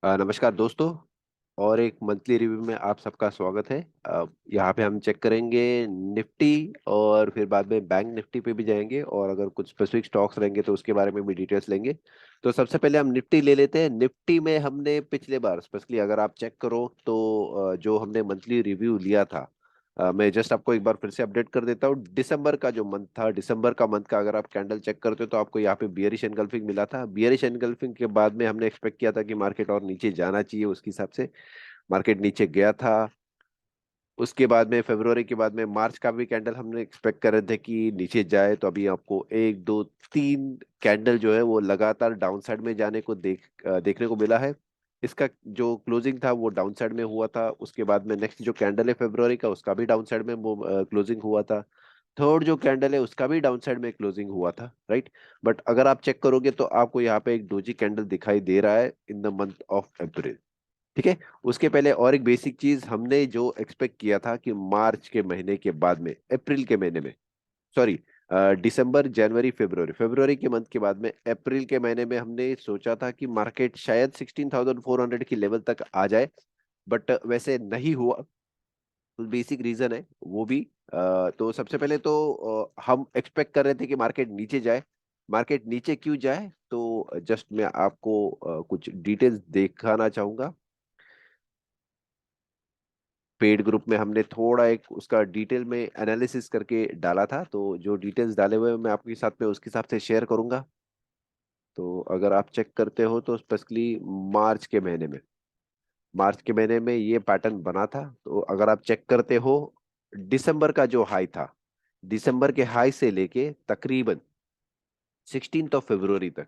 नमस्कार दोस्तों। और एक मंथली रिव्यू में आप सबका स्वागत है। यहाँ पे हम चेक करेंगे निफ्टी, और फिर बाद में बैंक निफ्टी पे भी जाएंगे, और अगर कुछ स्पेसिफिक स्टॉक्स रहेंगे तो उसके बारे में भी डिटेल्स लेंगे। तो सबसे पहले हम निफ्टी ले लेते हैं। निफ्टी में हमने पिछले बार स्पेशली अगर आप चेक करो तो जो हमने मंथली रिव्यू लिया था, मैं जस्ट आपको एक बार फिर से अपडेट कर देता हूँ। दिसंबर का जो मंथ था, दिसंबर का मंथ का अगर आप कैंडल चेक करते हो तो आपको यहाँ पे बियरिश एनगल्फिंग मिला था। बियरिश एनगल्फिंग के बाद में हमने एक्सपेक्ट किया था कि मार्केट और नीचे जाना चाहिए, उसके हिसाब से मार्केट नीचे गया था। उसके बाद में फरवरी के बाद में मार्च का भी कैंडल हमने एक्सपेक्ट कर रहे थे कि नीचे जाए। तो अभी आपको एक दो तीन कैंडल जो है वो लगातार डाउन साइड में जाने को देखने को मिला है। इसका जो क्लोजिंग था वो डाउन साइड में हुआ था। उसके बाद में नेक्स्ट जो कैंडल है फरवरी का, उसका भी डाउन साइड में वो क्लोजिंग हुआ था। थर्ड जो कैंडल है उसका भी डाउन साइड में क्लोजिंग हुआ था, राइट। बट अगर आप चेक करोगे तो आपको यहाँ पे एक डोजी कैंडल दिखाई दे रहा है in the month of April. ठीक है। उसके पहले और एक बेसिक चीज हमने जो एक्सपेक्ट किया था कि मार्च के महीने के बाद में, अप्रैल के महीने में, सॉरी, दिसंबर जनवरी फरवरी, फरवरी के मंथ के बाद में अप्रैल के महीने में हमने सोचा था कि मार्केट शायद 16,400 की लेवल तक आ जाए। बट वैसे नहीं हुआ। तो बेसिक रीजन है वो भी। तो सबसे पहले तो हम एक्सपेक्ट कर रहे थे कि मार्केट नीचे जाए। मार्केट नीचे क्यों जाए, तो जस्ट मैं आपको कुछ डिटेल्स दिखाना चाहूंगा। पेड ग्रुप में हमने थोड़ा एक उसका डिटेल में एनालिसिस करके डाला था, तो जो डिटेल्स डाले हुए हैं मैं आपके साथ में उसके हिसाब से शेयर करूंगा। तो अगर आप चेक करते हो तो स्पेशली मार्च के महीने में, मार्च के महीने में ये पैटर्न बना था। तो अगर आप चेक करते हो, दिसंबर का जो हाई था, दिसंबर के हाई से लेके तकरीबन 16 फरवरी तक,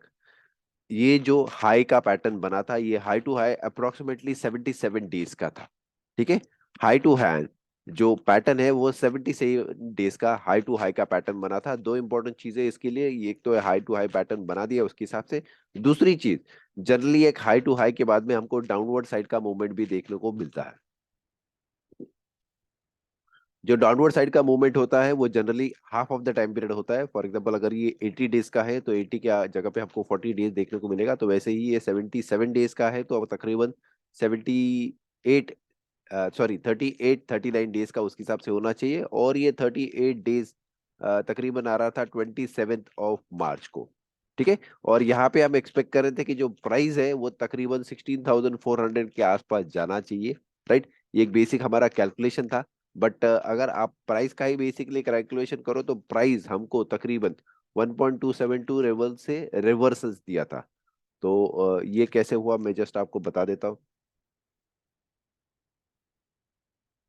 ये जो हाई का पैटर्न बना था, ये high to high approximately 77 days का था। ठीक है। हाई टू हाई जो पैटर्न है वो 77 डेज का हाई टू हाई का पैटर्न बना था। दो इंपॉर्टेंट चीजें इसके लिए, ये एक तो हाई टू हाई पैटर्न बना दिया उसके हिसाब से। दूसरी चीज, जनरली एक हाई टू हाई के बाद में हमको डाउनवर्ड साइड का मूवमेंट भी देखने को मिलता है। जो डाउनवर्ड साइड का मूवमेंट होता है वो generally half of the time period होता है। फॉर एग्जांपल अगर ये 80 डेज का है तो 80 के जगह पे आपको 40 डेज देखने को मिलेगा। तो वैसे ही ये 77 डेज का है तो अब तकरीबन 78, सॉरी 38-39 डेज का उसके हिसाब से होना चाहिए। और ये 38 डेज तकरीबन आ रहा था 27 मार्च को। ठीक है। और यहाँ पे हम एक्सपेक्ट कर रहे थे कि जो प्राइस है वो तकरीबन 16,400 के आसपास जाना चाहिए, राइट। ये एक बेसिक हमारा कैलकुलेशन था। बट अगर आप प्राइस का ही बेसिकली कैलकुलेशन करो तो प्राइस हमको तकरीबन 1.272 लेवल से रिवर्सल्स दिया था। तो ये कैसे हुआ मैं जस्ट आपको बता देता हूँ।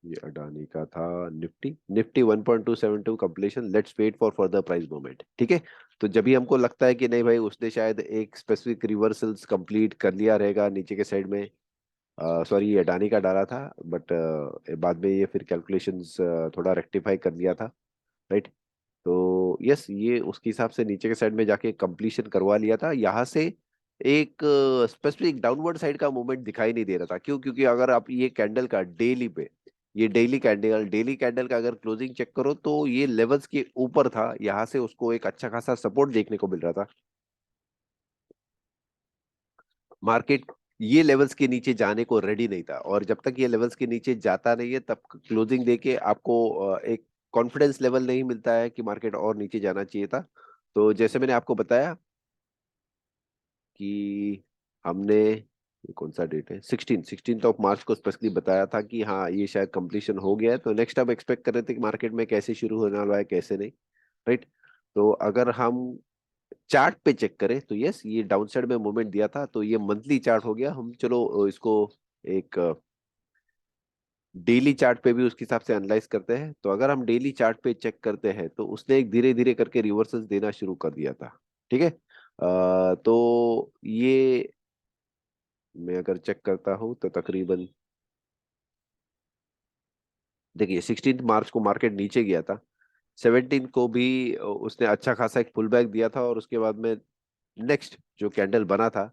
ये अडानी का था। Nifty Nifty 1.272 completion, let's wait for further price movement. ठीक है। तो जब भी हमको लगता है कि नहीं भाई उसने शायद एक स्पेसिफिक रिवर्सल्स कंप्लीट कर लिया रहेगा नीचे के साइड में, सॉरी ये अडानी का डाला था। बट बाद में ये फिर कैलकुलेशंस थोड़ा रेक्टिफाई कर लिया था, राइट। तो यस, ये उसके हिसाब से नीचे के साइड में जाके कंप्लीशन करवा लिया था। यहाँ से एक स्पेसिफिक डाउनवर्ड साइड का मूवमेंट दिखाई नहीं दे रहा था। क्यों? क्योंकि अगर आप ये कैंडल का डेली पे, ये डेली कैंडल का अगर क्लोजिंग चेक करो तो ये लेवल्स के ऊपर था। यहाँ से उसको एक अच्छा खासा सपोर्ट देखने को मिल रहा था। मार्केट ये लेवल्स के नीचे जाने को रेडी नहीं था, और जब तक ये लेवल्स के नीचे जाता नहीं है तब क्लोजिंग देके आपको एक कॉन्फिडेंस लेवल नहीं मिलता है कि मार्केट और नीचे जाना चाहिए था। तो जैसे मैंने आपको बताया कि हमने, ये कौन सा डेट है, 16 ऑफ मार्च को स्पेशली बताया था कि हाँ ये शायद कंप्लीशन हो गया है। तो नेक्स्ट हम एक्सपेक्ट कर रहे थे कि मार्केट में कैसे शुरू होने वाला है कैसे नहीं, राइट। तो अगर हम चार्ट पे चेक करें तो यस, ये डाउन साइड में मूवमेंट दिया था। तो ये मंथली चार्ट हो गया। हम चलो इसको एक डेली चार्ट पे भी उसके हिसाब से एनालाइज करते हैं। तो अगर हम डेली चार्ट पे चेक करते हैं तो उसने एक धीरे धीरे करके रिवर्सल्स देना शुरू कर दिया था। ठीक है। तो ये मैं अगर चेक करता हूँ तो तकरीबन देखिए 16 मार्च को मार्केट नीचे गया था। 17 को भी उसने अच्छा खासा एक पुल बैक दिया था, और उसके बाद में नेक्स्ट जो कैंडल बना था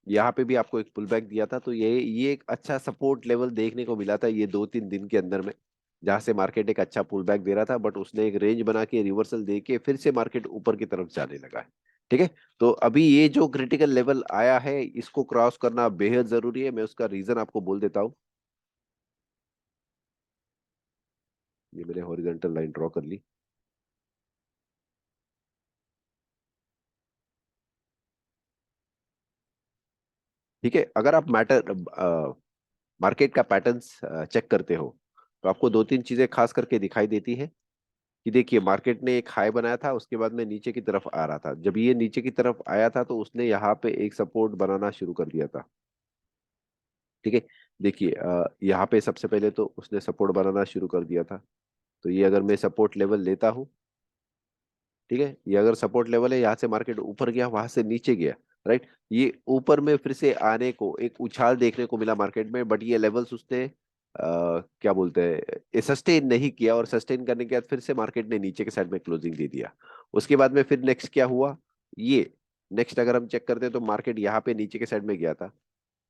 यहाँ पे भी आपको एक पुल बैक दिया था। तो ये एक अच्छा सपोर्ट लेवल देखने को मिला था ये 2-3 दिन के अंदर में, जहां से मार्केट एक अच्छा पुल बैक दे रहा था। बट उसने एक रेंज बना के रिवर्सल दे के फिर से मार्केट ऊपर की तरफ जाने लगा है। ठीक है। तो अभी ये जो क्रिटिकल लेवल आया है इसको क्रॉस करना बेहद जरूरी है। मैं उसका रीजन आपको बोल देता हूँ। ये मैंने हॉरिजॉन्टल लाइन ड्रॉ कर ली। ठीक है, अगर आप मार्केट का पैटर्न्स चेक करते हो तो आपको दो तीन चीजें खास करके दिखाई देती है। कि देखिए, मार्केट ने एक हाई बनाया था, उसके बाद में नीचे की तरफ आ रहा था। जब ये नीचे की तरफ आया था तो उसने यहाँ पे एक सपोर्ट बनाना शुरू कर दिया था। ठीक है। देखिए, यहाँ पे सबसे पहले तो उसने सपोर्ट बनाना शुरू कर दिया था। तो ये अगर मैं सपोर्ट लेवल लेता हूँ, ठीक है, ये अगर सपोर्ट लेवल है, यहाँ से मार्केट ऊपर गया, वहां से नीचे गया, राइट। ये ऊपर में फिर से आने को एक उछाल देखने को मिला मार्केट में, बट ये लेवल्स उसने क्या बोलते हैं, ये सस्टेन नहीं किया। और सस्टेन करने के बाद फिर से मार्केट ने नीचे के साइड में क्लोजिंग दे दिया। उसके बाद में फिर नेक्स्ट क्या हुआ, ये नेक्स्ट अगर हम चेक करते हैं तो मार्केट यहाँ पे नीचे के साइड में गया था।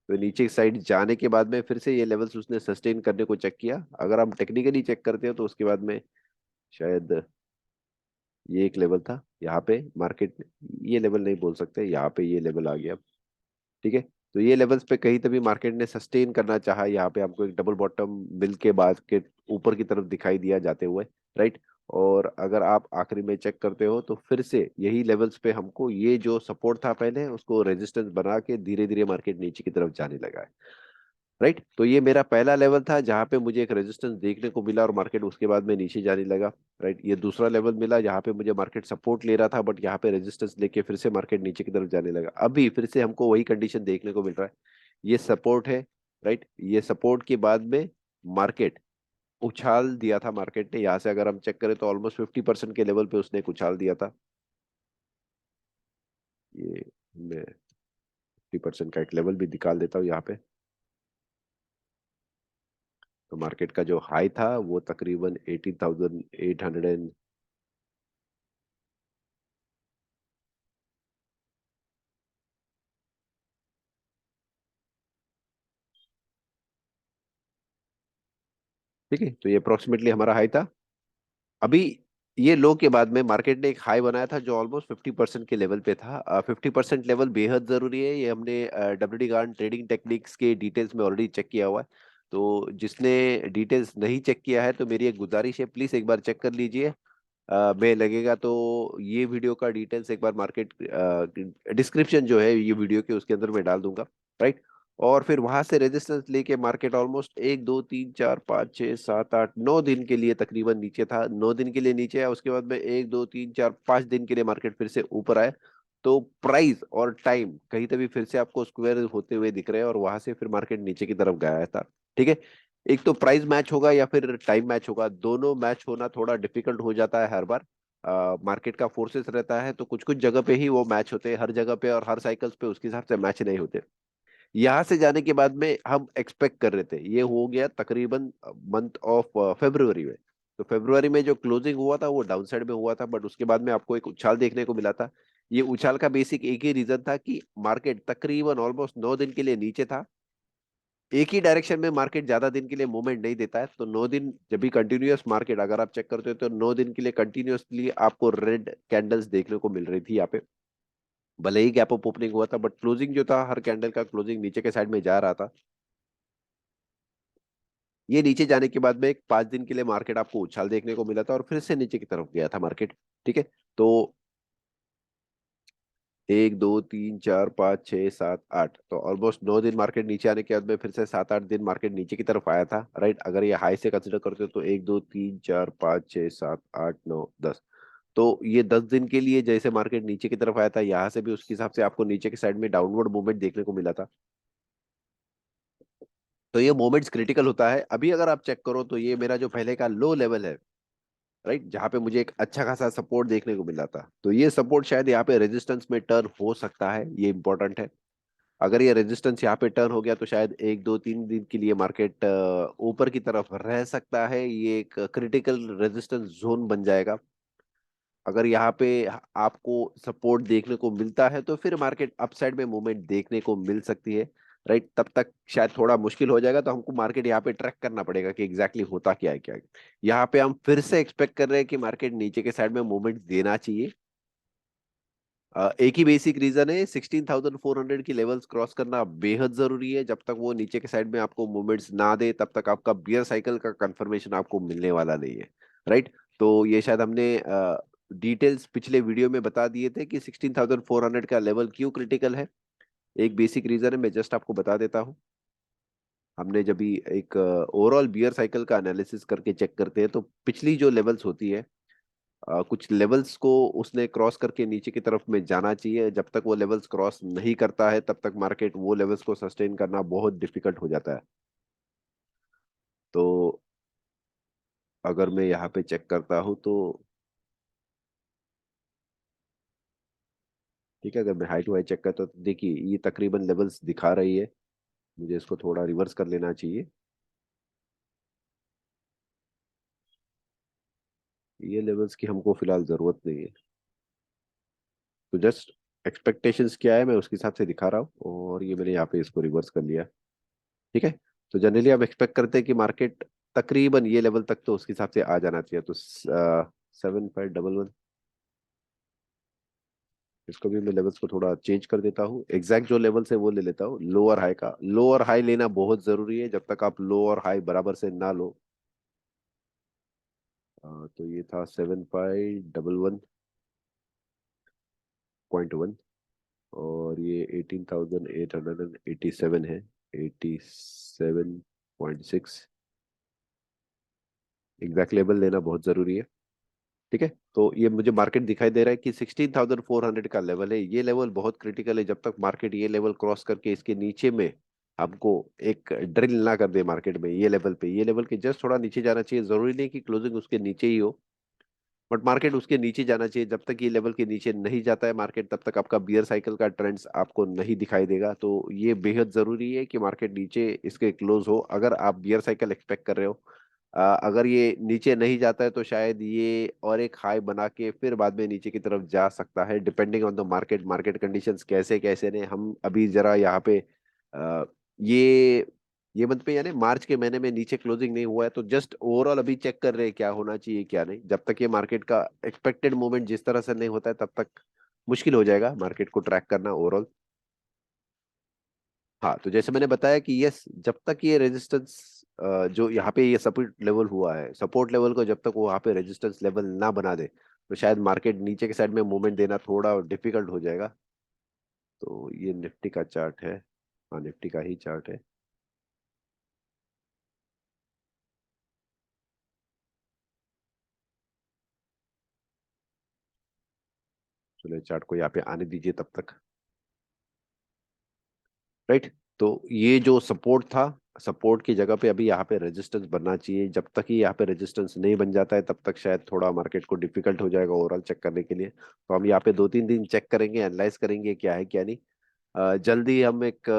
तो नीचे की साइड जाने के बाद में फिर से ये लेवल्स उसने सस्टेन करने को चेक किया। अगर हम टेक्निकली चेक करते हैं तो उसके बाद में शायद ये एक लेवल था यहाँ पे मार्केट, ये लेवल नहीं बोल सकते, यहाँ पे ये लेवल आ गया। ठीक है। तो ये लेवल्स पे कहीं तभी मार्केट ने सस्टेन करना चाहा। यहाँ पे हमको एक डबल बॉटम मिल के बाद के ऊपर की तरफ दिखाई दिया जाते हुए, राइट। और अगर आप आखिरी में चेक करते हो तो फिर से यही लेवल्स पे हमको ये जो सपोर्ट था पहले उसको रेजिस्टेंस बना के धीरे धीरे मार्केट नीचे की तरफ जाने लगा है, राइट। तो ये मेरा पहला लेवल था जहां पे मुझे एक रेजिस्टेंस देखने को मिला और मार्केट उसके बाद में नीचे जाने लगा, राइट। ये दूसरा लेवल मिला जहां पे मुझे मार्केट सपोर्ट ले रहा था, बट यहाँ पे रेजिस्टेंस लेके फिर से मार्केट नीचे की तरफ जाने लगा। अभी फिर से हमको वही कंडीशन देखने को मिल रहा है। ये सपोर्ट है, राइट। ये सपोर्ट के बाद में मार्केट उछाल दिया था। मार्केट ने यहाँ से अगर हम चेक करें तो ऑलमोस्ट 50% के लेवल पे उसने एक उछाल दिया था। ये मैं 50% का एक लेवल भी निकाल देता हूँ यहाँ पे। तो मार्केट का जो हाई था वो तकरीबन 18,800। ठीक है, तो ये अप्रोक्सीमेटली हमारा हाई था। अभी ये लो के बाद में मार्केट ने एक हाई बनाया था जो ऑलमोस्ट 50% के लेवल पे था। 50% लेवल बेहद जरूरी है, ये हमने W D guard trading techniques के डिटेल्स में ऑलरेडी चेक किया हुआ है। तो जिसने डिटेल्स नहीं चेक किया है तो मेरी एक गुजारिश है, प्लीज एक बार चेक कर लीजिए। में लगेगा तो ये वीडियो का डिटेल्स एक बार मार्केट डिस्क्रिप्शन जो है ये वीडियो के उसके अंदर मैं डाल दूंगा, राइट। और फिर वहां से रेजिस्टेंस लेके मार्केट ऑलमोस्ट 1 2 3 4 5 6 7 8 9 दिन के लिए तकरीबन नीचे था। 9 दिन के लिए नीचे आया, उसके बाद में 1 2 3 4 5 दिन के लिए मार्केट फिर से ऊपर आया। तो प्राइस और टाइम कहीं तभी फिर से आपको स्क्वायर होते हुए दिख रहे हैं और वहां से फिर मार्केट नीचे की तरफ गया था। ठीक है। एक तो प्राइस मैच होगा या फिर टाइम मैच होगा, दोनों मैच होना थोड़ा डिफिकल्ट हो जाता है हर बार। मार्केट का फोर्सेस रहता है तो कुछ कुछ जगह पे ही वो मैच होते हैं, हर जगह पे और हर साइकिल्स पे उसके हिसाब से मैच नहीं होते। यहाँ से जाने के बाद में हम एक्सपेक्ट कर रहे थे, ये हो गया तकरीबन मंथ ऑफ फेब्रुवरी में। तो फेब्रुवरी में जो क्लोजिंग हुआ था वो डाउन साइड में हुआ था, बट उसके बाद में आपको एक उछाल देखने को मिला था। ये उछाल का बेसिक एक ही रीजन था कि मार्केट तकरीबन ऑलमोस्ट 9 दिन के लिए नीचे था। एक ही डायरेक्शन में मार्केट ज्यादा दिन के लिए मूवमेंट नहीं देता है, तो 9 दिन जब भी कंटिन्यूअस मार्केट अगर आप चेक करते हो तो 9 दिन के लिए कंटिन्यूअसली आपको रेड कैंडल्स देखने को मिल रही थी यहाँ पे। भले ही गैप अप ओपनिंग हुआ था बट क्लोजिंग जो था, हर कैंडल का क्लोजिंग नीचे के साइड में जा रहा था। ये नीचे जाने के बाद में एक 5 दिन के लिए मार्केट आपको उछाल देखने को मिला था और फिर से नीचे की तरफ गया था मार्केट। ठीक है। तो 1 2 3 4 5 6 7 8, तो ऑलमोस्ट 9 दिन मार्केट नीचे आने के बाद में फिर से 7 8 दिन मार्केट नीचे की तरफ आया था, राइट। अगर ये हाई से कंसिडर करते हो तो 1 2 3 4 5 6 7 8 9 10। तो ये 10 दिन के लिए जैसे मार्केट नीचे की तरफ आया था, यहाँ से भी उसके हिसाब से आपको नीचे की साइड में डाउनवर्ड मूवमेंट देखने को मिला था। तो ये मोमेंट्स क्रिटिकल होता है। अभी अगर आप चेक करो तो ये मेरा जो पहले का लो लेवल है, राइट, जहाँ पे मुझे एक अच्छा खासा सपोर्ट देखने को मिला था, तो ये सपोर्ट शायद यहाँ पे रेजिस्टेंस में टर्न हो सकता है, ये इंपॉर्टेंट है। अगर ये रेजिस्टेंस यहाँ पे टर्न हो गया तो शायद 1 2 3 दिन के लिए मार्केट ऊपर की तरफ रह सकता है, ये एक क्रिटिकल रेजिस्टेंस जोन बन जाएगा। अगर यहाँ पे आपको सपोर्ट देखने को मिलता है तो फिर मार्केट अपसाइड में मूवमेंट देखने को मिल सकती है, राइट। तब तक शायद थोड़ा मुश्किल हो जाएगा, तो हमको मार्केट यहाँ पे ट्रैक करना पड़ेगा कि एग्जैक्टली होता क्या है क्या है। यहाँ पे हम फिर से एक्सपेक्ट कर रहे हैं कि मार्केट नीचे के साइड में मूवमेंट देना चाहिए। एक ही बेसिक रीजन है, 16,400 की लेवल्स क्रॉस करना बेहद जरूरी है। जब तक वो नीचे के साइड में आपको मूवमेंट्स ना दे तब तक आपका बियर साइकिल का कंफर्मेशन आपको मिलने वाला नहीं है। राइट। तो ये शायद हमने डिटेल्स पिछले वीडियो में बता दिए थे कि 16,400 का लेवल क्यों क्रिटिकल है। एक बेसिक रीजन है, मैं जस्ट आपको बता देता हूँ। हमने जब भी एक ओवरऑल बियर साइकिल का एनालिसिस करके चेक करते हैं तो पिछली जो लेवल्स होती है, कुछ लेवल्स को उसने क्रॉस करके नीचे की तरफ में जाना चाहिए। जब तक वो लेवल्स क्रॉस नहीं करता है तब तक मार्केट वो लेवल्स को सस्टेन करना बहुत डिफिकल्ट हो जाता है। तो अगर मैं यहाँ पे चेक करता हूँ तो ठीक है, अगर मैं हाई टू हाई चेक करता हूँ तो देखिए ये तकरीबन लेवल्स दिखा रही है। मुझे इसको थोड़ा रिवर्स कर लेना चाहिए। ये लेवल्स की हमको फिलहाल जरूरत नहीं है। तो जस्ट एक्सपेक्टेशंस क्या है मैं उसके हिसाब से दिखा रहा हूँ, और ये मैंने यहाँ पे इसको रिवर्स कर लिया। ठीक है। तो जनरली आप एक्सपेक्ट करते हैं कि मार्केट तकरीबन ये लेवल तक तो उसके हिसाब से आ जाना चाहिए। तो 7,511, इसको भी मैं लेवल्स को थोड़ा चेंज कर देता हूँ। एग्जैक्ट जो लेवल है वो ले लेता हूँ। लोअर हाई का, लोअर हाई लेना बहुत जरूरी है। जब तक आप लो और हाई बराबर से ना लो, तो ये था 7,511.1, और ये 18,887 है, 87.6। एग्जैक्ट लेवल लेना बहुत जरूरी है। ठीक है। तो ये मुझे मार्केट दिखाई दे रहा है कि 16,400 का लेवल है। ये लेवल बहुत क्रिटिकल है। जब तक मार्केट ये लेवल क्रॉस करके इसके नीचे में हमको एक ड्रिल ना कर दे मार्केट में, ये लेवल पे, ये लेवल के जस्ट थोड़ा नीचे जाना चाहिए। जरूरी नहीं कि क्लोजिंग उसके नीचे ही हो, बट मार्केट उसके नीचे जाना चाहिए। जब तक ये लेवल के नीचे नहीं जाता है मार्केट तब तक आपका बियर साइकिल का ट्रेंड्स आपको नहीं दिखाई देगा। तो ये बेहद जरूरी है कि मार्केट नीचे इसके क्लोज हो अगर आप बियर साइकिल एक्सपेक्ट कर रहे हो। अगर ये नीचे नहीं जाता है तो शायद ये और एक हाई बना के फिर बाद में नीचे की तरफ जा सकता है, depending on the market. Market conditions कैसे कैसे ने, हम अभी जरा यहाँ पे अ, ये ये मंथ पे यानी मार्च के महीने में नीचे क्लोजिंग नहीं हुआ है, तो जस्ट ओवरऑल अभी चेक कर रहे हैं क्या होना चाहिए क्या नहीं। जब तक ये मार्केट का एक्सपेक्टेड मूवमेंट जिस तरह से नहीं होता है तब तक मुश्किल हो जाएगा मार्केट को ट्रैक करना ओवरऑल। हाँ, तो जैसे मैंने बताया कि यस, जब तक ये रेजिस्टेंस जो यहाँ पे ये सपोर्ट लेवल हुआ है, सपोर्ट लेवल को जब तक वो वहाँ पे रेजिस्टेंस लेवल ना बना दे तो शायद मार्केट नीचे के साइड में मूवमेंट देना थोड़ा डिफिकल्ट हो जाएगा। तो ये निफ्टी का चार्ट है। हाँ, निफ्टी का ही चार्ट है। चलो चार्ट को यहाँ पे आने दीजिए तब तक। राइट। तो ये जो सपोर्ट था, सपोर्ट की जगह पे अभी यहाँ पे रेजिस्टेंस बनना चाहिए। जब तक ही यहाँ पे रेजिस्टेंस नहीं बन जाता है तब तक शायद थोड़ा मार्केट को डिफिकल्ट हो जाएगा ओवरऑल चेक करने के लिए। तो हम यहाँ पे 2-3 दिन चेक करेंगे, एनालाइज करेंगे क्या है क्या नहीं। जल्दी हम एक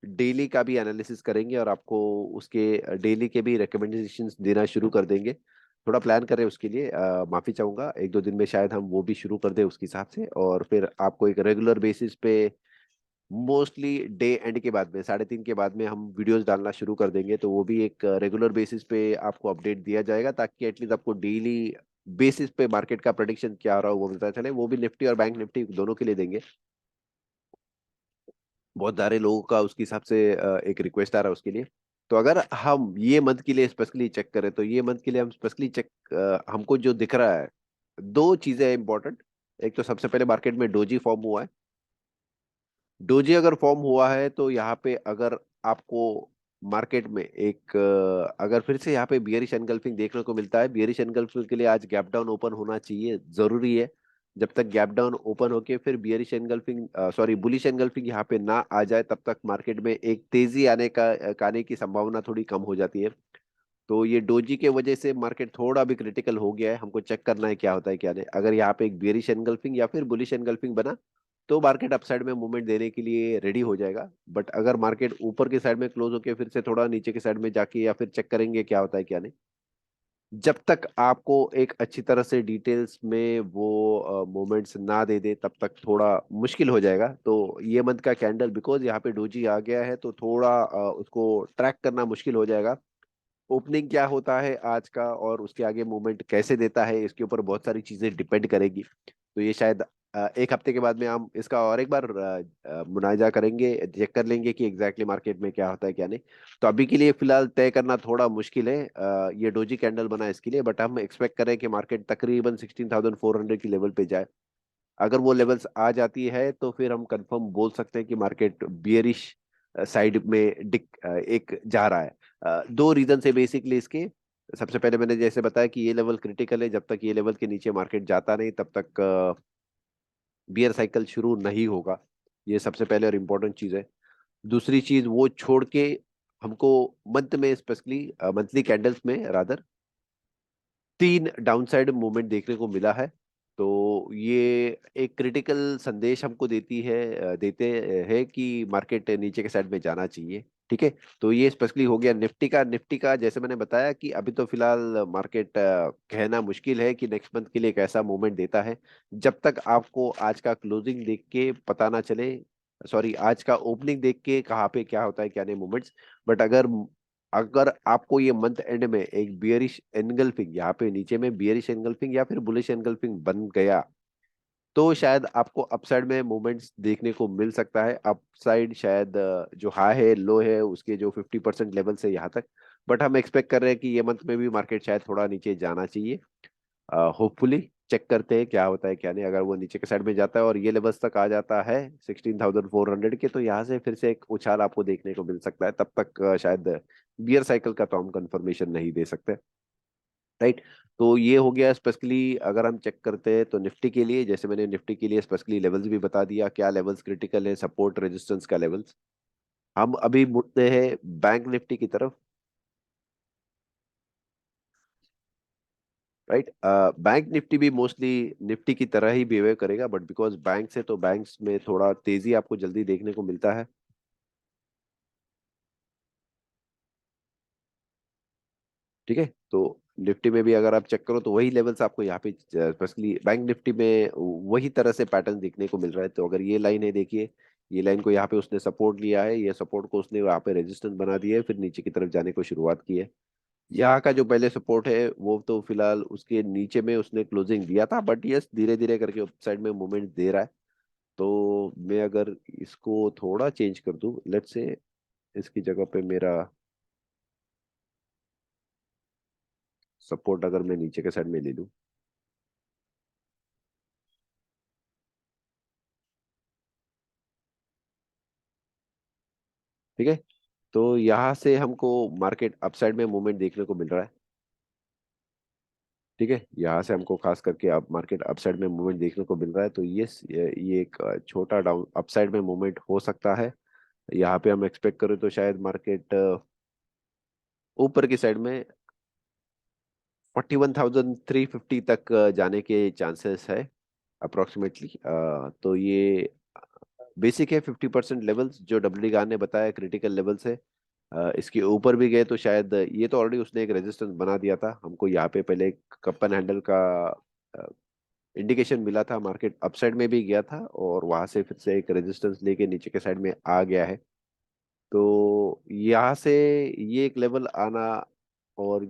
डेली का भी एनालिसिस करेंगे और आपको उसके डेली के भी रिकमेंडेशंस देना शुरू कर देंगे। थोड़ा प्लान करें उसके लिए, माफी चाहूंगा। 1-2 दिन में शायद हम वो भी शुरू कर दें उसके हिसाब से, और फिर आपको एक रेगुलर बेसिस पे मोस्टली डे एंड के बाद में 3:30 के बाद में हम वीडियोस डालना शुरू कर देंगे। तो वो भी एक रेगुलर बेसिस पे आपको अपडेट दिया जाएगा ताकि एटलीस्ट आपको डेली बेसिस पे मार्केट का प्रेडिक्शन क्या हो रहा है वो पता चले। वो भी निफ्टी और बैंक निफ्टी दोनों के लिए देंगे। बहुत सारे लोगों का उसके हिसाब से एक रिक्वेस्ट आ रहा है उसके लिए। तो अगर हम ये मंथ के लिए स्पेशली चेक करें तो ये मंथ के लिए हम स्पेशली चेक, हमको जो दिख रहा है, दो चीजें इंपॉर्टेंट। एक तो सबसे पहले मार्केट में डोजी फॉर्म हुआ है। डोजी अगर फॉर्म हुआ है तो यहाँ पे अगर आपको मार्केट में एक अगर फिर से यहाँ पे बियरिश एनगल्फिंग देखने को मिलता है, बियरिश एनगल्फिंग के लिए आज गैप डाउन ओपन होना चाहिए, जरूरी है। जब तक गैप डाउन ओपन होके फिर bearish engulfing sorry bullish engulfing यहाँ पे ना आ जाए तब तक मार्केट में एक तेजी आने की संभावना थोड़ी कम हो जाती है। तो ये डोजी के वजह से मार्केट थोड़ा भी क्रिटिकल हो गया है। हमको चेक करना है क्या होता है क्या नहीं। अगर यहाँ पे एक बेरिश एनगल्फिंग या फिर बुलिश एनगल्फिंग बना तो मार्केट अपसाइड में मूवमेंट देने के लिए रेडी हो जाएगा। बट अगर मार्केट ऊपर की साइड में क्लोज होकर फिर से थोड़ा नीचे की साइड में जाके या फिर चेक करेंगे क्या होता है क्या नहीं। जब तक आपको एक अच्छी तरह से डिटेल्स में वो मोमेंट्स ना दे दे तब तक थोड़ा मुश्किल हो जाएगा। तो ये मंथ का कैंडल बिकॉज यहाँ पे डोजी आ गया है तो थोड़ा उसको ट्रैक करना मुश्किल हो जाएगा। ओपनिंग क्या होता है आज का और उसके आगे मूवमेंट कैसे देता है इसके ऊपर बहुत सारी चीजें डिपेंड करेगी। तो ये शायद एक हफ्ते के बाद में हम इसका और एक बार मुनाजा करेंगे, चेक कर लेंगे कि एग्जैक्टली मार्केट में क्या होता है क्या नहीं। तो अभी के लिए फिलहाल तय करना थोड़ा मुश्किल है ये डोजी कैंडल बना इसके लिए, बट हम एक्सपेक्ट करें कि मार्केट तकरीबन 16,400 की लेवल पे जाए। अगर वो लेवल्स आ जाती है तो फिर हम कंफर्म बोल सकते हैं कि मार्केट बियरिश साइड में एक जा रहा है। दो रीजन से बेसिकली इसके। सबसे पहले मैंने जैसे बताया कि ये लेवल क्रिटिकल है, जब तक ये लेवल के नीचे मार्केट जाता नहीं तब तक बियर साइकिल शुरू नहीं होगा। ये सबसे पहले और इम्पोर्टेंट चीज है। दूसरी चीज वो छोड़ के हमको मंथ में स्पेशली मंथली कैंडल्स में रादर तीन डाउनसाइड मूवमेंट देखने को मिला है। तो ये एक क्रिटिकल संदेश हमको देते हैं कि मार्केट नीचे के साइड में जाना चाहिए। ठीक है। तो ये स्पेशली हो गया निफ्टी का जैसे मैंने बताया कि अभी तो फिलहाल मार्केट कहना मुश्किल है कि नेक्स्ट मंथ के लिए कैसा मूवमेंट देता है, जब तक आपको आज का क्लोजिंग देख के पता ना चले, सॉरी आज का ओपनिंग देख के कहाँ पे क्या होता है क्या नहीं मूवमेंट्स। बट अगर अगर आपको ये मंथ एंड में एक बियरिश एनगल्फिंग, यहाँ पे नीचे में बियरिश एनगल्फिंग या फिर बुलिश एनगल्फिंग बन गया, तो शायद आपको अपसाइड में मूवमेंट्स देखने को मिल सकता है। अपसाइड शायद जो हाई है लो है उसके जो 50% लेवल से यहाँ तक। बट हम एक्सपेक्ट कर रहे हैं कि ये मंथ में भी मार्केट शायद थोड़ा नीचे जाना चाहिए। होपफुली चेक करते हैं क्या होता है क्या नहीं। अगर वो नीचे के साइड में जाता है और ये लेवल्स तक आ जाता है 16,400 के, तो यहाँ से फिर से एक उछाल आपको देखने को मिल सकता है। तब तक शायद बियर साइकिल का तो हम कंफर्मेशन नहीं दे सकते। राइट। तो ये हो गया स्पेशली। अगर हम चेक करते हैं तो निफ्टी के लिए, जैसे मैंने निफ्टी के लिए स्पेशली लेवल्स भी बता दिया, क्या लेवल्स क्रिटिकल है, सपोर्ट रेजिस्टेंस का लेवल्स। हम अभी मुड़ते हैं बैंक निफ्टी की तरफ। राइट। बैंक निफ्टी भी मोस्टली निफ्टी की तरह ही बिहेव करेगा, बट बिकॉज बैंक से तो बैंक्स में थोड़ा तेजी आपको जल्दी देखने को मिलता है। ठीक है। तो निफ्टी में भी अगर आप चेक करो तो वही लेवल्स आपको यहाँ पे स्पेशली बैंक निफ्टी में वही तरह से पैटर्न देखने को मिल रहा है। तो अगर ये लाइन है देखिए, ये लाइन को यहाँ पे उसने सपोर्ट लिया है, ये सपोर्ट को उसने यहाँ पे रेजिस्टेंस बना दिया है, फिर नीचे की तरफ जाने को शुरुआत की है। यहाँ का जो पहले सपोर्ट है वो तो फिलहाल उसके नीचे में उसने क्लोजिंग दिया था, बट यस धीरे धीरे करके अप साइड में मूवमेंट दे रहा है। तो मैं अगर इसको थोड़ा चेंज कर दूं, लेट्स से इसकी जगह पे मेरा सपोर्ट अगर मैं नीचे के साइड में ले लूं। ठीक है। तो यहाँ से हमको मार्केट अपसाइड में मूवमेंट देखने को मिल रहा है। ठीक है। यहाँ से हमको खास करके अब मार्केट अपसाइड में मूवमेंट देखने को मिल रहा है। तो ये एक छोटा डाउन अपसाइड में मूवमेंट हो सकता है। यहाँ पे हम एक्सपेक्ट करें तो शायद मार्केट ऊपर की साइड में 41,350 तक जाने के चांसेस है अप्रोक्सीमेटली। तो ये बेसिक है 50% लेवल्स जो डब्ल्यू गान ने बताया क्रिटिकल लेवल्स है। इसके ऊपर भी गए तो शायद ये तो ऑलरेडी उसने एक रेजिस्टेंस बना दिया था हमको, यहाँ पे पहले एक कपन हैंडल का इंडिकेशन मिला था, मार्केट अपसाइड में भी गया था और वहां से फिर से एक रेजिस्टेंस लेके नीचे के साइड में आ गया है। तो यहाँ से ये एक लेवल आना और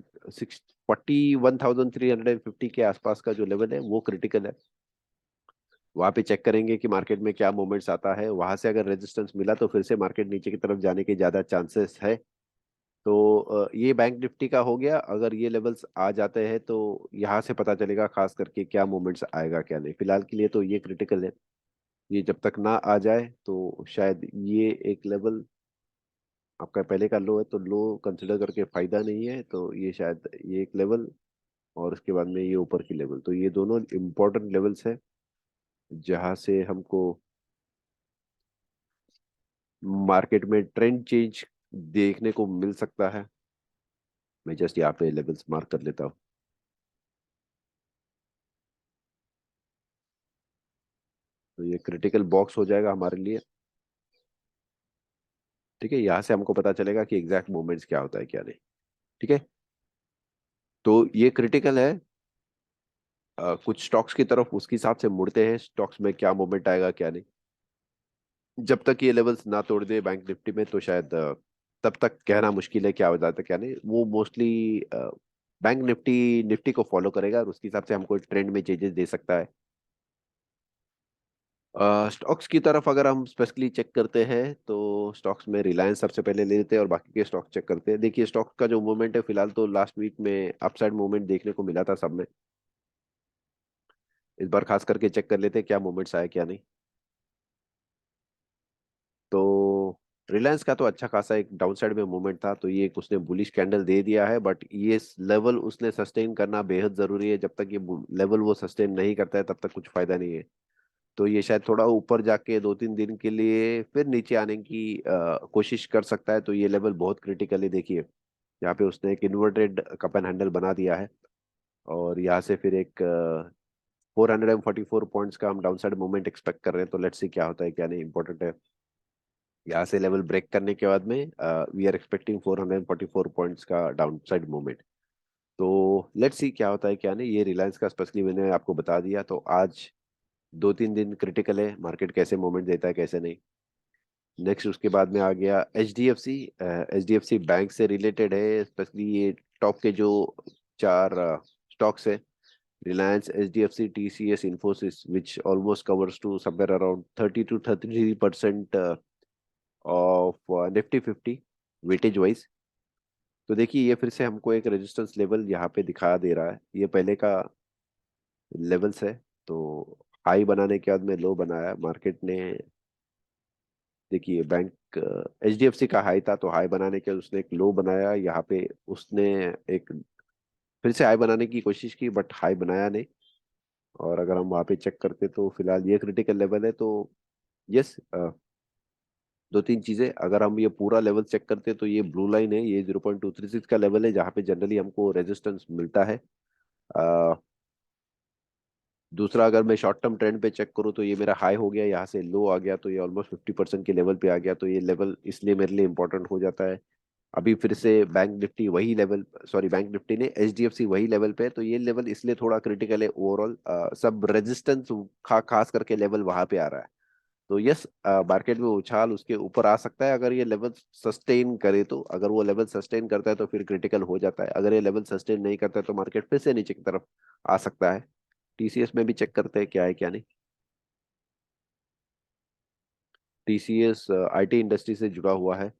41,350 के आसपास का जो लेवल है वो क्रिटिकल है। वहां पे चेक करेंगे कि मार्केट में क्या मूवमेंट्स आता है, वहां से अगर रेजिस्टेंस मिला तो फिर से मार्केट नीचे की तरफ जाने के ज्यादा चांसेस है। तो ये बैंक निफ्टी का हो गया। अगर ये लेवल्स आ जाते हैं तो यहाँ से पता चलेगा खास करके क्या मूवमेंट्स आएगा क्या नहीं। फिलहाल के लिए तो ये क्रिटिकल है। ये जब तक ना आ जाए तो शायद ये एक लेवल आपका पहले का लो है, तो लो कंसिडर करके फायदा नहीं है। तो ये शायद ये एक लेवल और उसके बाद में ये ऊपर की लेवल, तो ये दोनों इंपॉर्टेंट लेवल्स है जहाँ से हमको मार्केट में ट्रेंड चेंज देखने को मिल सकता है। मैं जस्ट यहाँ पे लेवल्स मार्क कर लेता हूँ। तो ये क्रिटिकल बॉक्स हो जाएगा हमारे लिए। ठीक है। यहाँ से हमको पता चलेगा कि एग्जैक्ट मूवमेंट्स क्या होता है क्या नहीं। ठीक है। तो ये क्रिटिकल है। कुछ स्टॉक्स की तरफ उसके हिसाब से मुड़ते हैं, स्टॉक्स में क्या मूवमेंट आएगा क्या नहीं। जब तक ये लेवल्स ना तोड़ दे बैंक निफ्टी में तो शायद तब तक कहना मुश्किल है क्या हो जाता है क्या नहीं। वो मोस्टली बैंक निफ्टी निफ्टी को फॉलो करेगा और उसके हिसाब से हमको ट्रेंड में चेंजेस दे सकता है। स्टॉक्स की तरफ अगर हम स्पेसिफिकली चेक करते हैं तो स्टॉक्स में रिलायंस सबसे पहले ले लेते हैं और बाकी के स्टॉक चेक करते हैं। देखिए स्टॉक्स का जो मूवमेंट है फिलहाल तो लास्ट वीक में अपसाइड मूवमेंट देखने को मिला था सब में। इस बार खास करके चेक कर लेते हैं क्या मूवमेंट्स आए क्या नहीं। तो रिलायंस का तो अच्छा खासा एक डाउनसाइड में मूवमेंट था, तो ये एक उसने बुलिश कैंडल दे दिया है, बट ये लेवल उसने सस्टेन करना बेहद जरूरी है। जब तक ये लेवल वो सस्टेन नहीं करता है तब तक कुछ फायदा नहीं है। तो ये शायद थोड़ा ऊपर जाके 2-3 दिन के लिए फिर नीचे आने की कोशिश कर सकता है। तो ये लेवल बहुत क्रिटिकल है। देखिए यहाँ पे उसने एक इन्वर्टेड कप एंड हैंडल बना दिया है और यहाँ से फिर एक 444 पॉइंट्स का हम डाउनसाइड मूवमेंट एक्सपेक्ट कर रहे हैं। तो लेट्स सी क्या होता है क्या नहीं, इंपॉर्टेंट है। यहाँ से लेवल ब्रेक करने के बाद में वी आर एक्सपेक्टिंग 444 पॉइंट्स का डाउनसाइड मूवमेंट। तो लेट्स सी क्या होता है क्या नहीं। ये रिलायंस का स्पेशली मैंने आपको बता दिया। तो आज 2-3 दिन क्रिटिकल है, मार्केट कैसे मूवमेंट देता है कैसे नहीं। नेक्स्ट उसके बाद में आ गया H D F C bank से रिलेटेड है, स्पेशली ये टॉप के जो चार स्टॉक्स है, Reliance, H D F C, T C S, Infosys, which almost covers to somewhere around 30 to 33% of Nifty 50 weightage wise. तो देखिए ये फिर से हमको एक रेजिस्टेंस लेवल यहाँ पे दिखा दे रहा है, ये पहले का लेवल्स है। तो हाई बनाने के बाद में लो बनाया मार्केट ने। देखिए bank H D F C का हाई था, तो हाई बनाने के बाद उसने एक लो बनाया यहाँ पे। उसने एक फिर से हाई बनाने की कोशिश की बट हाई बनाया नहीं। और अगर हम वहाँ पे चेक करते तो फिलहाल ये क्रिटिकल लेवल है। तो यस, 2-3 चीजें अगर हम ये पूरा लेवल चेक करते तो ये ब्लू लाइन है, ये 0.236 का लेवल है जहाँ पे जनरली हमको रेजिस्टेंस मिलता है। अ, दूसरा अगर मैं शॉर्ट टर्म ट्रेंड पे चेक करूँ तो ये मेरा हाई हो गया, यहाँ से लो आ गया, तो ये ऑलमोस्ट 50% के लेवल पे आ गया। तो ये लेवल इसलिए मेरे लिए इंपॉर्टेंट हो जाता है। अभी फिर से बैंक निफ्टी वही लेवल, सॉरी बैंक निफ्टी ने एच डी एफ सी वही लेवल पे है, तो ये लेवल इसलिए थोड़ा क्रिटिकल है। ओवरऑल सब रेजिस्टेंस खास करके लेवल वहां पे आ रहा है। तो यस, मार्केट में उछाल उसके ऊपर आ सकता है अगर ये लेवल सस्टेन करे। तो अगर वो लेवल सस्टेन करता है तो फिर क्रिटिकल हो जाता है, अगर ये लेवल सस्टेन नहीं करता है तो मार्केट फिर से नीचे की तरफ आ सकता है। टीसीएस में भी चेक करते हैं क्या है क्या नहीं। टीसीएस आईटी इंडस्ट्री से जुड़ा हुआ है।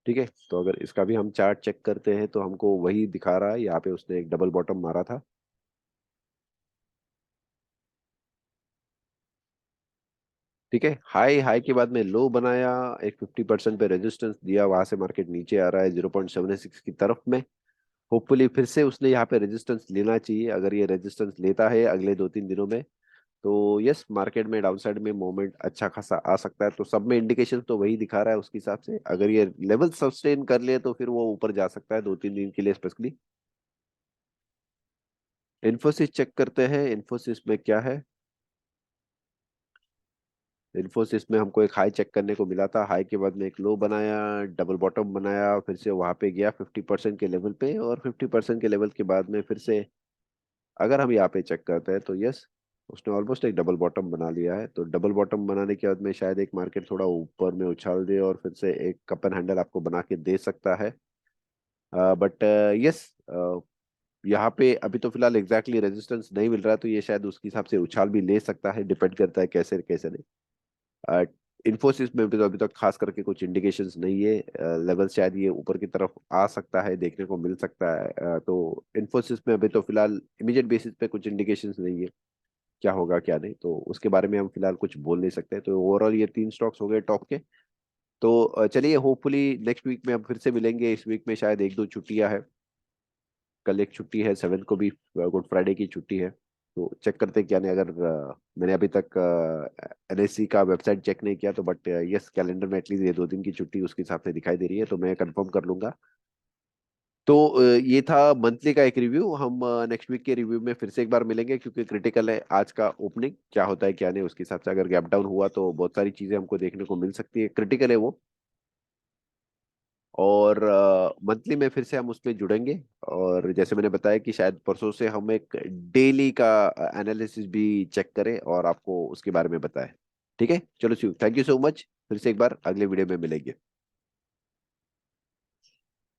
ठीक है, तो अगर इसका भी हम चार्ट चेक करते हैं तो हमको वही दिखा रहा है। यहाँ पे उसने एक डबल बॉटम मारा था। ठीक है, हाई हाई के बाद में लो बनाया, एक 50% पे रेजिस्टेंस दिया, वहां से मार्केट नीचे आ रहा है 0.76 की तरफ में। होपफुली फिर से उसने यहाँ पे रेजिस्टेंस लेना चाहिए। अगर ये रेजिस्टेंस लेता है अगले 2-3 दिनों में तो यस, मार्केट में डाउनसाइड में मूवमेंट अच्छा खासा आ सकता है। तो सब में इंडिकेशन तो वही दिखा रहा है उसके हिसाब से। अगर ये लेवल सस्टेन कर ले तो फिर वो ऊपर जा सकता है 2-3 दिन के लिए स्पेशली। इन्फोसिस चेक करते हैं, इन्फोसिस में क्या है। इन्फोसिस में हमको एक हाई चेक करने को मिला था, हाई के बाद में एक लो बनाया, डबल बॉटम बनाया, फिर से वहां पे गया 50% के लेवल पे, और 50% के लेवल के बाद में फिर से अगर हम यहाँ पे चेक करते हैं तो यस, उसने ऑलमोस्ट एक डबल बॉटम बना लिया है। तो डबल बॉटम बनाने के बाद में शायद एक मार्केट थोड़ा ऊपर में उछाल दे और फिर से एक कप एंड हैंडल आपको बना के दे सकता है। बट यस, यहाँ पे अभी तो फिलहाल एग्जैक्टली रेजिस्टेंस नहीं मिल रहा है, तो ये शायद उसके हिसाब से उछाल भी ले सकता है, डिपेंड करता है कैसे कैसे नहीं। इन्फोसिस में भी तो अभी तक खास करके कुछ इंडिकेशंस नहीं है। लेवल शायद ये ऊपर की तरफ आ सकता है, देखने को मिल सकता है। तो इन्फोसिस में अभी तो फिलहाल इमीडिएट बेसिस पे कुछ इंडिकेशंस नहीं है क्या होगा क्या नहीं, तो उसके बारे में हम फिलहाल कुछ बोल नहीं सकते। तो ओवरऑल ये 3 स्टॉक्स हो गए टॉप के। तो चलिए होपफुली नेक्स्ट वीक में हम फिर से मिलेंगे। इस वीक में शायद 1-2 छुट्टियां हैं। कल एक छुट्टी है, 7 को भी गुड फ्राइडे की छुट्टी है। तो चेक करते हैं क्या नहीं। अगर मैंने अभी तक एनएससी का वेबसाइट चेक नहीं किया तो बट यस, कैलेंडर में एटलीस्ट ये 2 दिन की छुट्टी उसके हिसाब से दिखाई दे रही है, तो मैं कंफर्म कर लूंगा। तो ये था मंथली का एक रिव्यू। हम नेक्स्ट वीक के रिव्यू में फिर से एक बार मिलेंगे, क्योंकि क्रिटिकल है आज का ओपनिंग, क्या होता है क्या नहीं उसके हिसाब से। अगर गैप डाउन हुआ तो बहुत सारी चीजें हमको देखने को मिल सकती है, क्रिटिकल है वो। और मंथली में फिर से हम उसमें जुड़ेंगे। और जैसे मैंने बताया कि शायद परसों से हम एक डेली का एनालिसिस भी चेक करें और आपको उसके बारे में बताएं। ठीक है, चलो Shiv, thank you so much. फिर से एक बार अगले वीडियो में मिलेंगे।